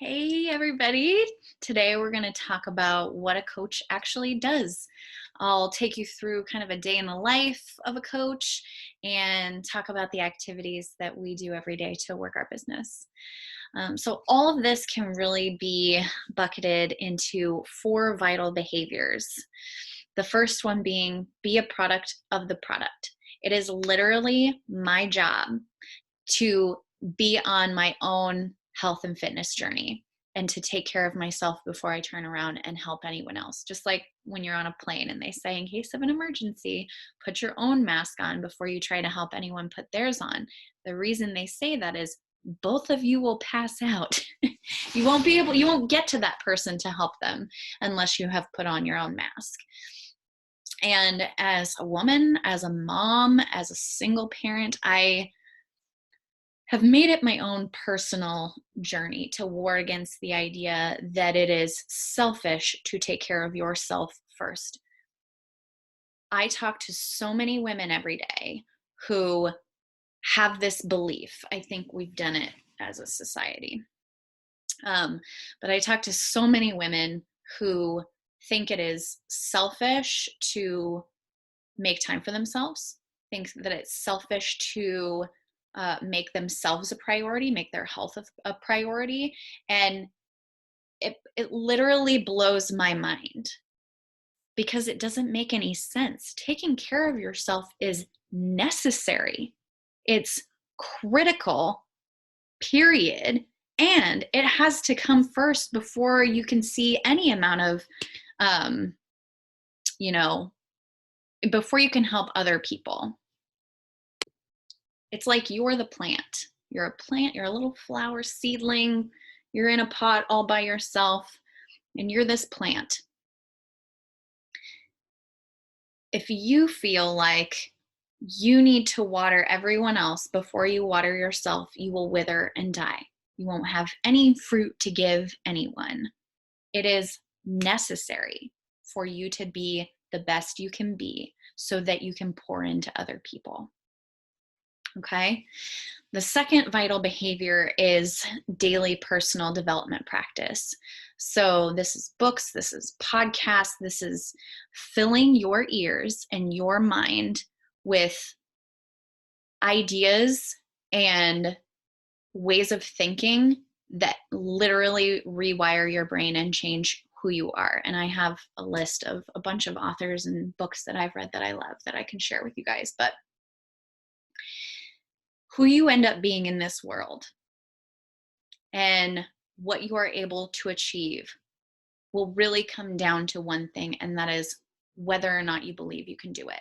Hey, everybody. Today we're going to talk about what a coach actually does. I'll take you through kind of a day in the life of a coach and talk about the activities that we do every day to work our business. So, all of this can really be bucketed into four vital behaviors. The first one being be a product of the product. It is literally my job to be on my own health and fitness journey and to take care of myself before I turn around and help anyone else. Just like when you're on a plane and they say, in case of an emergency, put your own mask on before you try to help anyone put theirs on. The reason they say that is both of you will pass out. You won't get to that person to help them unless you have put on your own mask. And as a woman, as a mom, as a single parent, I have made it my own personal journey to war against the idea that it is selfish to take care of yourself first. I talk to so many women every day who have this belief. I think we've done it as a society. But I talk to so many women who think it is selfish to make time for themselves, think that it's selfish to make themselves a priority, make their health a priority. And it literally blows my mind because it doesn't make any sense. Taking care of yourself is necessary, it's critical, period. And it has to come first before you can see any amount of, um, you know, before you can help other people. It's like you're the plant. You're a plant, you're a little flower seedling, you're in a pot all by yourself, and you're this plant. If you feel like you need to water everyone else before you water yourself, you will wither and die. You won't have any fruit to give anyone. It is necessary for you to be the best you can be so that you can pour into other people. Okay. The second vital behavior is daily personal development practice. So, this is books, this is podcasts, this is filling your ears and your mind with ideas and ways of thinking that literally rewire your brain and change who you are. And I have a list of a bunch of authors and books that I've read that I love that I can share with you guys. But who you end up being in this world and what you are able to achieve will really come down to one thing, and that is whether or not you believe you can do it.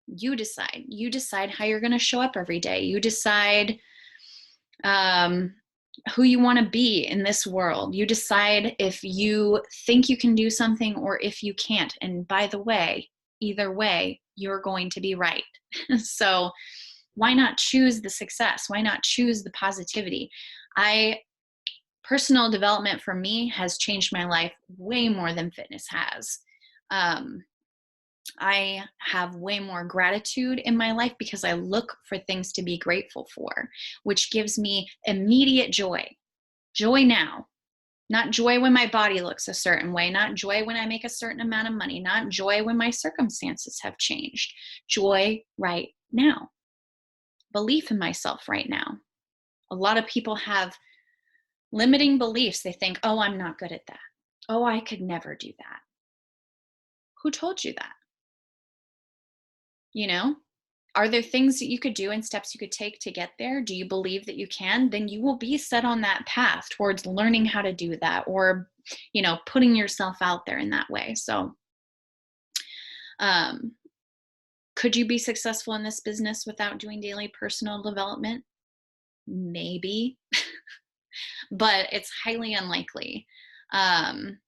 You decide. You decide how you're going to show up every day. You decide who you want to be in this world. You decide if you think you can do something or if you can't. And by the way, either way, you're going to be right. So why not choose the success? Why not choose the positivity? Personal development for me has changed my life way more than fitness has. I have way more gratitude in my life because I look for things to be grateful for, which gives me immediate joy. Joy now, not joy when my body looks a certain way, not joy when I make a certain amount of money, not joy when my circumstances have changed. Joy right now. Belief in myself right now. A lot of people have limiting beliefs. They think, oh, I'm not good at that. Oh, I could never do that. Who told you that? You know, are there things that you could do and steps you could take to get there? Do you believe that you can? Then you will be set on that path towards learning how to do that, or, putting yourself out there in that way. So, um, could you be successful in this business without doing daily personal development? Maybe, but it's highly unlikely. Um,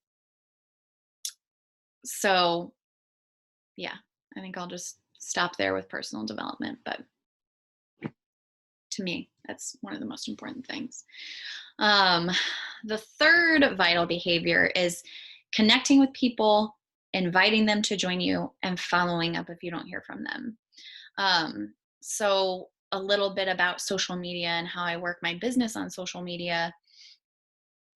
so yeah, I think I'll just stop there with personal development. But to me, that's one of the most important things. Um, the third vital behavior is connecting with people, inviting them to join you, and following up if you don't hear from them. So a little bit about social media and how I work my business on social media.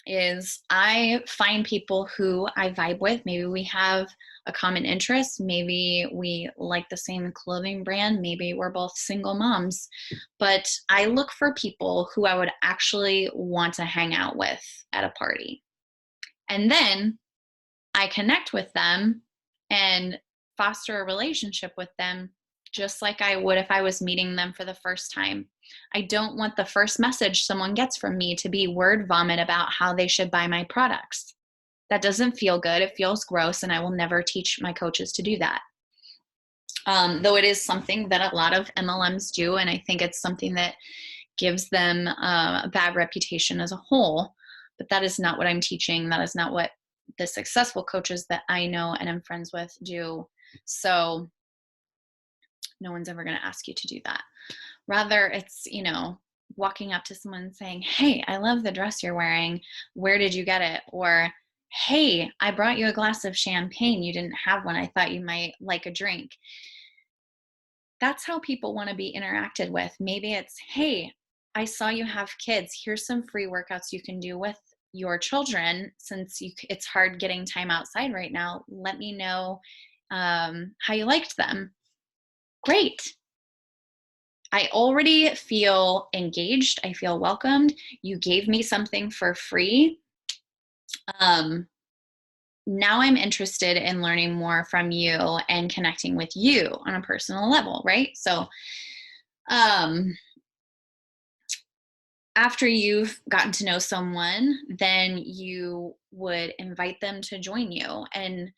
is I find people who I vibe with. Maybe we have a common interest. Maybe we like the same clothing brand. Maybe we're both single moms. But I look for people who I would actually want to hang out with at a party. And then I connect with them and foster a relationship with them just like I would if I was meeting them for the first time. I don't want the first message someone gets from me to be word vomit about how they should buy my products. That doesn't feel good. It feels gross, and I will never teach my coaches to do that. Though it is something that a lot of MLMs do, and I think it's something that gives them a bad reputation as a whole. But that is not what I'm teaching. That is not what the successful coaches that I know and am friends with do. So no one's ever going to ask you to do that. Rather, it's, walking up to someone and saying, "Hey, I love the dress you're wearing. Where did you get it?" Or, "Hey, I brought you a glass of champagne. You didn't have one. I thought you might like a drink." That's how people want to be interacted with. Maybe it's, "Hey, I saw you have kids. Here's some free workouts you can do with your children since it's hard getting time outside right now. Let me know how you liked them." Great. I already feel engaged. I feel welcomed. You gave me something for free. Um, Now I'm interested in learning more from you and connecting with you on a personal level, right? So, um, after you've gotten to know someone, then you would invite them to join you. And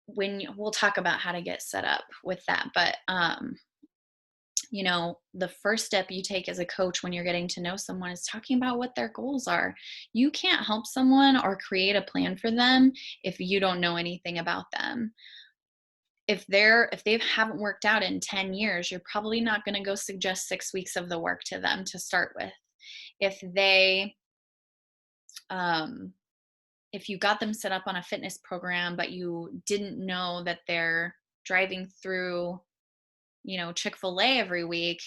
we'll talk about how to get set up with that, but the first step you take as a coach when you're getting to know someone is talking about what their goals are. You can't help someone or create a plan for them if you don't know anything about them. If they haven't worked out in 10 years, you're probably not going to go suggest 6 weeks of the work to them to start with. If they um if you got them set up on a fitness program but you didn't know that they're driving through Chick-fil-A every week,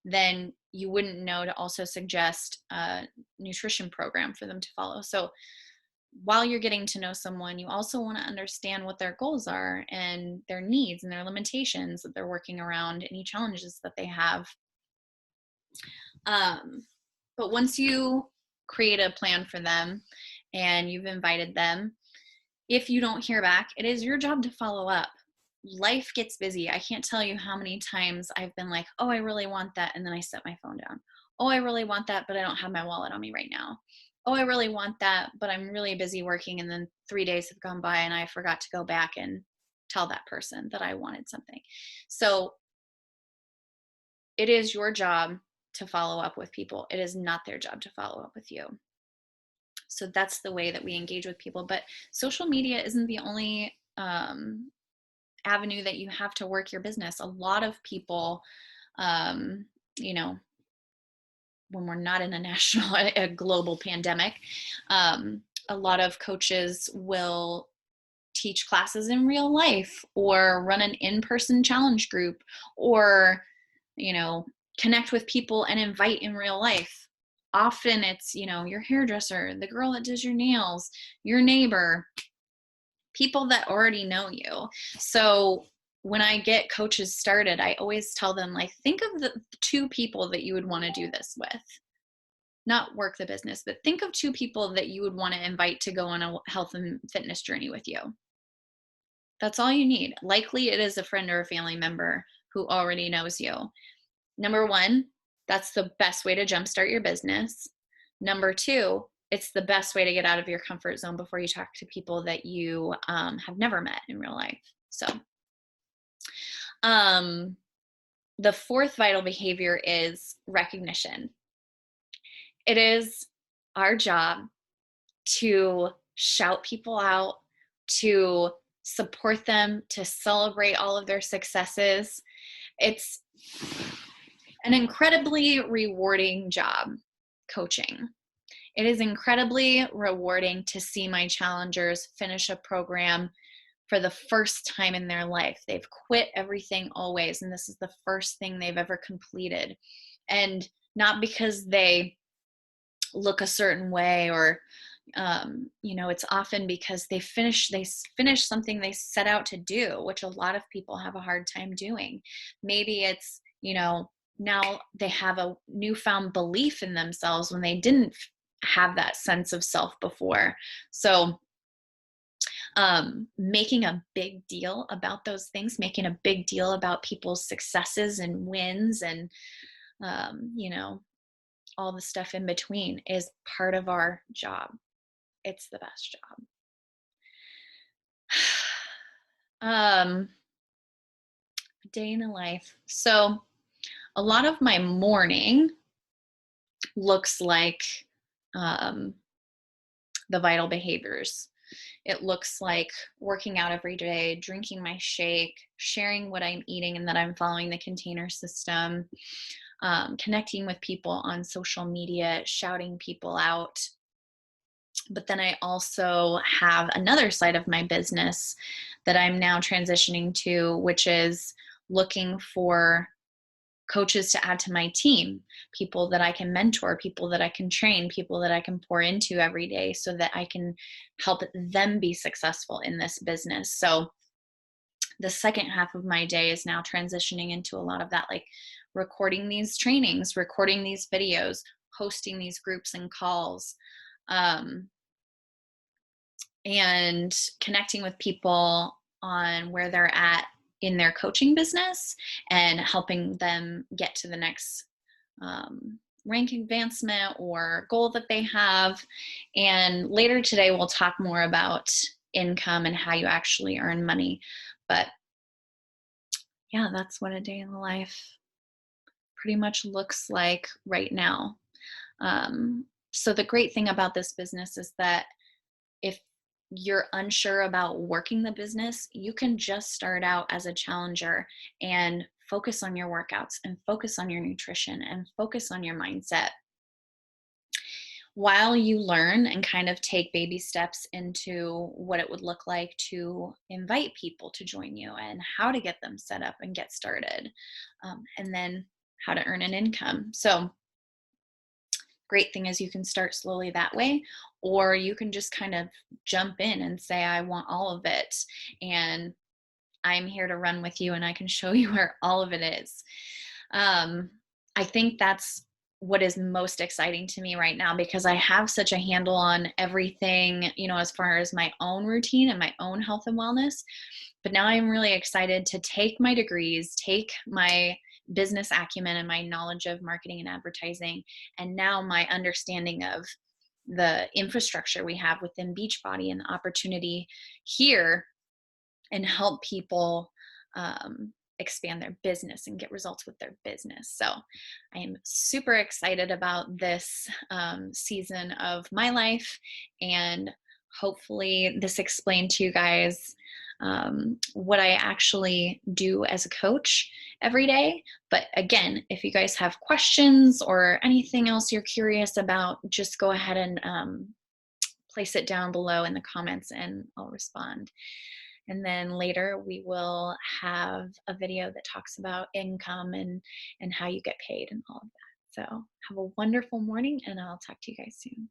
then you wouldn't know to also suggest a nutrition program for them to follow. So while you're getting to know someone, you also want to understand what their goals are and their needs and their limitations that they're working around, any challenges that they have. But once you create a plan for them and you've invited them, if you don't hear back, it is your job to follow up. Life gets busy. I can't tell you how many times I've been like, "Oh, I really want that." And then I set my phone down. "Oh, I really want that, but I don't have my wallet on me right now." "Oh, I really want that, but I'm really busy working." And then 3 days have gone by and I forgot to go back and tell that person that I wanted something. So it is your job to follow up with people. It is not their job to follow up with you. So that's the way that we engage with people. But social media isn't the only avenue that you have to work your business. A lot of people, um, you know, when we're not in a national, a global pandemic, a lot of coaches will teach classes in real life or run an in-person challenge group or, connect with people and invite in real life. Often it's, your hairdresser, the girl that does your nails, your neighbor, people that already know you. So when I get coaches started, I always tell them, like, think of the 2 people that you would want to do this with. Not work the business, but think of 2 people that you would want to invite to go on a health and fitness journey with you. That's all you need. Likely it is a friend or a family member who already knows you. Number 1, that's the best way to jumpstart your business. Number 2, it's the best way to get out of your comfort zone before you talk to people that you have never met in real life. So um, the 4th vital behavior is recognition. It is our job to shout people out, to support them, to celebrate all of their successes. It's an incredibly rewarding job, coaching. It is incredibly rewarding to see my challengers finish a program for the first time in their life. They've quit everything always, and this is the first thing they've ever completed. And not because they look a certain way or It's often because they finish something they set out to do, which a lot of people have a hard time doing. Maybe it's, now they have a newfound belief in themselves when they didn't have that sense of self before. So making a big deal about those things, making a big deal about people's successes and wins, and all the stuff in between is part of our job. It's the best job. um Day in the life. So a lot of my morning looks like um the vital behaviors. It looks like working out every day, drinking my shake, sharing what I'm eating and that I'm following the container system, connecting with people on social media, shouting people out. But then I also have another side of my business that I'm now transitioning to, which is looking for coaches to add to my team, people that I can mentor, people that I can train, people that I can pour into every day so that I can help them be successful in this business. So the second half of my day is now transitioning into a lot of that, like recording these trainings, recording these videos, hosting these groups and calls, um, and connecting with people on where they're at in their coaching business and helping them get to the next rank advancement or goal that they have. And later today, we'll talk more about income and how you actually earn money. But yeah, that's what a day in the life pretty much looks like right now. So the great thing about this business is that if you're unsure about working the business, you can just start out as a challenger and focus on your workouts and focus on your nutrition and focus on your mindset while you learn and kind of take baby steps into what it would look like to invite people to join you and how to get them set up and get started, and then how to earn an income. So great thing is you can start slowly that way, or you can just kind of jump in and say, I want all of it. And I'm here to run with you and I can show you where all of it is. Um, I think that's what is most exciting to me right now because I have such a handle on everything, as far as my own routine and my own health and wellness. But now I'm really excited to take my degrees, take my business acumen and my knowledge of marketing and advertising, and now my understanding of the infrastructure we have within Beachbody and the opportunity here, and help people expand their business and get results with their business. So I am super excited about this season of my life, and hopefully this explained to you guys what I actually do as a coach every day. But again, if you guys have questions or anything else you're curious about, just go ahead and place it down below in the comments and I'll respond. And then later we will have a video that talks about income and how you get paid and all of that. So have a wonderful morning and I'll talk to you guys soon.